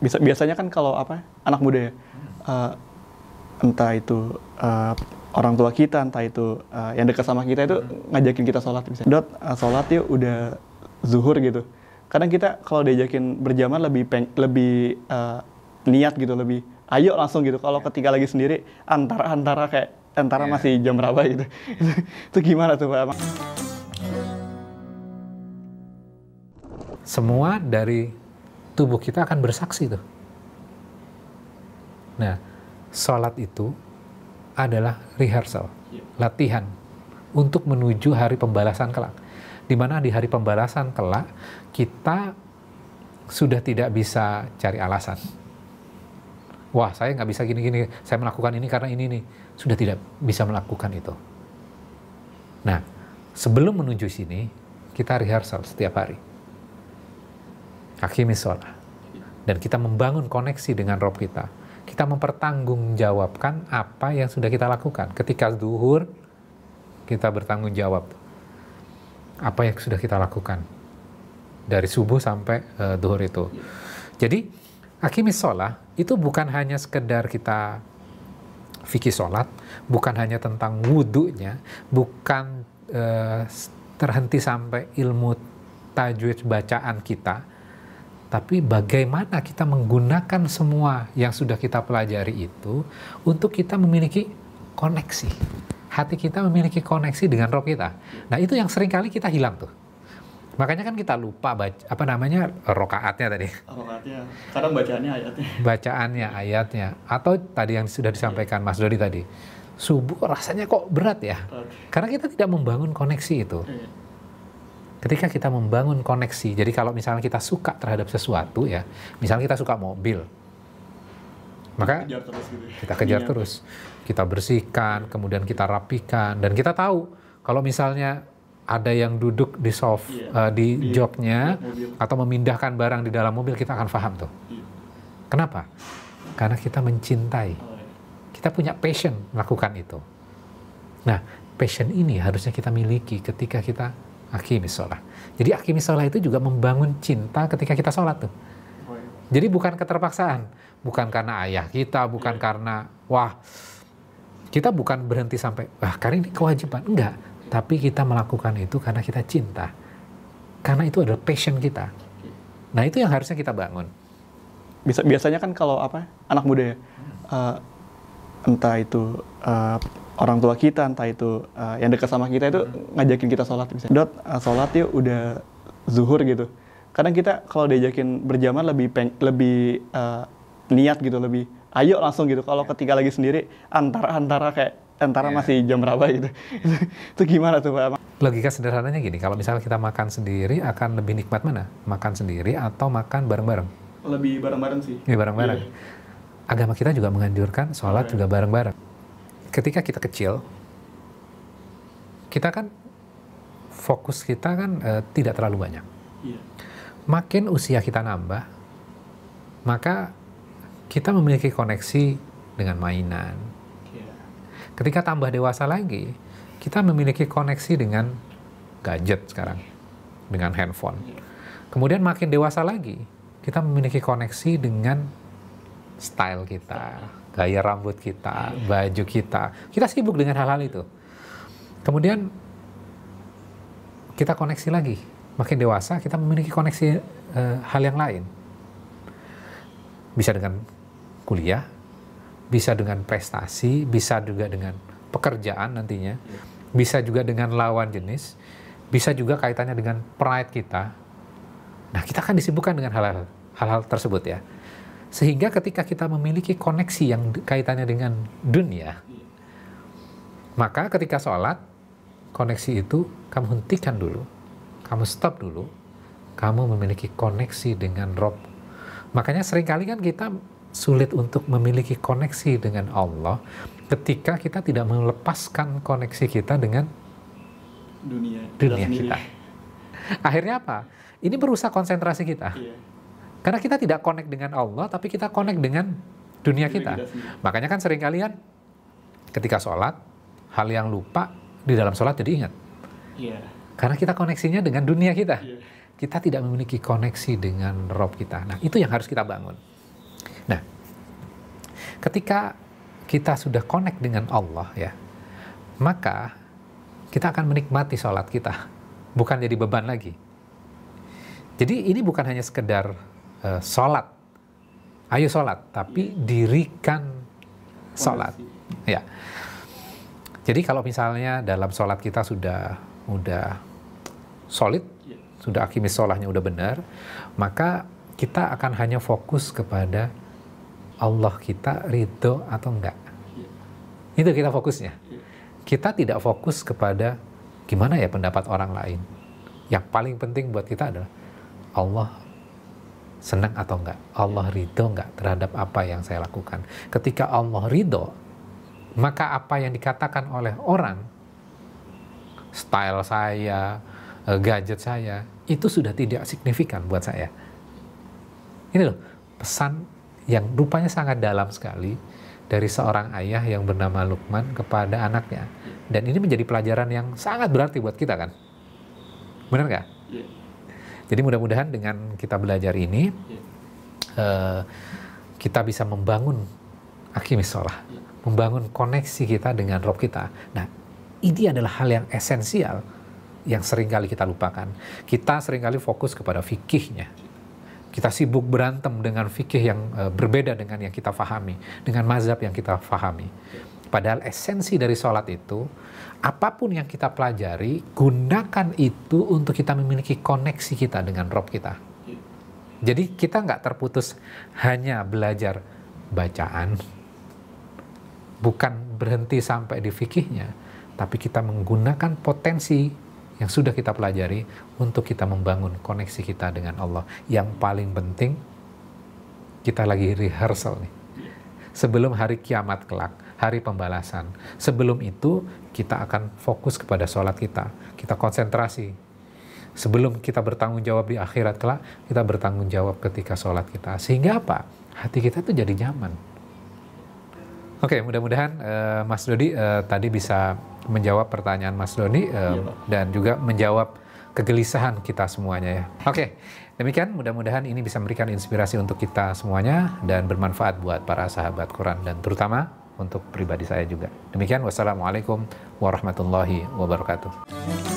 Biasanya kan kalau anak muda ya, entah itu orang tua kita, entah itu yang dekat sama kita itu ngajakin kita sholat. Misalnya, sholat yuk, udah zuhur gitu. Kadang kita kalau diajakin berjamaah lebih niat gitu, lebih ayo langsung gitu. Kalau ketika lagi sendiri antara masih jam berapa gitu. Itu gimana tuh Pak? Semua dari tubuh kita akan bersaksi tuh. Nah, sholat itu adalah rehearsal, latihan untuk menuju hari pembalasan kelak. Di mana di hari pembalasan kelak kita sudah tidak bisa cari alasan. Wah, saya nggak bisa gini-gini, saya melakukan ini karena ini nih. Sudah tidak bisa melakukan itu. Nah, sebelum menuju sini, kita rehearsal setiap hari. Aqimis sholat. Dan kita membangun koneksi dengan Rob kita. Kita mempertanggungjawabkan apa yang sudah kita lakukan. Ketika zuhur, kita bertanggung jawab. Apa yang sudah kita lakukan. Dari subuh sampai zuhur itu. Jadi, aqimis sholat itu bukan hanya sekedar kita fikih sholat, bukan hanya tentang wudhunya, bukan terhenti sampai ilmu tajwid bacaan kita, tapi bagaimana kita menggunakan semua yang sudah kita pelajari itu untuk kita memiliki koneksi. Hati kita memiliki koneksi dengan roh kita. Nah, itu yang sering kali kita hilang tuh. Makanya kan kita lupa rokaatnya tadi. Rokaatnya, kadang bacaannya ayatnya. Bacaannya, ayatnya. Atau tadi yang sudah disampaikan Mas Dodi tadi. Subuh rasanya kok berat ya? Karena kita tidak membangun koneksi itu. Ketika kita membangun koneksi, jadi kalau misalnya kita suka terhadap sesuatu ya, misalnya kita suka mobil, maka kita kejar terus, kita bersihkan, kemudian kita rapikan, dan kita tahu kalau misalnya ada yang duduk di di joknya atau memindahkan barang di dalam mobil, kita akan paham tuh. Kenapa? Karena kita mencintai, kita punya passion melakukan itu. Nah, passion ini harusnya kita miliki ketika kita aqimis sholat. Jadi aqimis sholat itu juga membangun cinta ketika kita sholat tuh. Jadi bukan keterpaksaan, bukan karena ayah kita, bukan karena kita bukan berhenti sampai karena ini kewajiban, enggak. Tapi kita melakukan itu karena kita cinta, karena itu adalah passion kita. Nah, itu yang harusnya kita bangun. Biasanya kan kalau anak muda ya, entah itu orang tua kita, entah itu yang dekat sama kita itu ngajakin kita sholat. Misalnya, sholat yuk, udah zuhur gitu. Kadang kita kalau diajakin berjamaah lebih niat gitu, lebih ayo langsung gitu. Kalau ketika lagi sendiri antara masih jam berapa gitu. Itu gimana tuh Pak? Logika sederhananya gini, kalau misalnya kita makan sendiri akan lebih nikmat mana? Makan sendiri atau makan bareng-bareng? Lebih bareng-bareng sih. Lebih bareng-bareng. Agama kita juga menganjurkan sholat juga bareng-bareng. Ketika kita kecil, kita kan fokus kita kan tidak terlalu banyak. Makin usia kita nambah, maka kita memiliki koneksi dengan mainan. Ketika tambah dewasa lagi, kita memiliki koneksi dengan gadget sekarang, dengan handphone. Kemudian makin dewasa lagi, kita memiliki koneksi dengan style kita, gaya rambut kita, baju kita. Kita sibuk dengan hal-hal itu. Kemudian kita koneksi lagi. Makin dewasa, kita memiliki koneksi hal yang lain. Bisa dengan kuliah, bisa dengan prestasi, bisa juga dengan pekerjaan nantinya, bisa juga dengan lawan jenis, bisa juga kaitannya dengan pride kita. Nah, kita akan disibukkan dengan hal-hal tersebut ya. Sehingga ketika kita memiliki koneksi yang kaitannya dengan dunia, maka ketika sholat, koneksi itu kamu hentikan dulu, kamu stop dulu, kamu memiliki koneksi dengan Rob. Makanya seringkali kan kita sulit untuk memiliki koneksi dengan Allah ketika kita tidak melepaskan koneksi kita dengan dunia kita. Akhirnya apa? Ini merusak konsentrasi kita. Karena kita tidak connect dengan Allah, tapi kita connect dengan dunia kita. Makanya kan sering kalian ketika sholat, hal yang lupa di dalam sholat jadi ingat. Karena kita koneksinya dengan dunia kita. Kita tidak memiliki koneksi dengan Rob kita. Nah, itu yang harus kita bangun. Nah, ketika kita sudah connect dengan Allah ya, maka kita akan menikmati sholat kita, bukan jadi beban lagi. Jadi ini bukan hanya sekedar sholat, ayo sholat, tapi dirikan sholat. Ya. Jadi kalau misalnya dalam sholat kita sudah solid, sudah akimis sholahnya udah benar, maka kita akan hanya fokus kepada Allah kita ridho atau enggak. Itu kita fokusnya. Kita tidak fokus kepada gimana ya pendapat orang lain. Yang paling penting buat kita adalah Allah senang atau enggak, Allah ridho enggak terhadap apa yang saya lakukan. Ketika Allah ridho, maka apa yang dikatakan oleh orang, style saya, gadget saya, itu sudah tidak signifikan buat saya. Ini loh, pesan yang rupanya sangat dalam sekali dari seorang ayah yang bernama Luqman kepada anaknya. Dan ini menjadi pelajaran yang sangat berarti buat kita kan? Benar nggak? Yeah. Jadi mudah-mudahan dengan kita belajar ini, kita bisa membangun akimis sholah, membangun koneksi kita dengan Rob kita. Nah, ini adalah hal yang esensial yang seringkali kita lupakan. Kita seringkali fokus kepada fikihnya. Kita sibuk berantem dengan fikih yang berbeda dengan yang kita fahami, dengan mazhab yang kita fahami. Padahal esensi dari sholat itu, apapun yang kita pelajari, gunakan itu untuk kita memiliki koneksi kita dengan Rob kita. Jadi kita nggak terputus hanya belajar bacaan, bukan berhenti sampai di fikihnya, tapi kita menggunakan potensi yang sudah kita pelajari untuk kita membangun koneksi kita dengan Allah. Yang paling penting, kita lagi rehearsal nih. Sebelum hari kiamat kelak, hari pembalasan. Sebelum itu, kita akan fokus kepada sholat kita. Kita konsentrasi. Sebelum kita bertanggung jawab di akhirat kelak, kita bertanggung jawab ketika sholat kita. Sehingga apa? Hati kita tuh jadi nyaman. Oke, mudah-mudahan Mas Dodi tadi bisa menjawab pertanyaan Mas Doni dan juga menjawab kegelisahan kita semuanya ya. Oke, demikian mudah-mudahan ini bisa memberikan inspirasi untuk kita semuanya dan bermanfaat buat para sahabat Quran dan terutama untuk pribadi saya juga. Demikian, wassalamualaikum warahmatullahi wabarakatuh.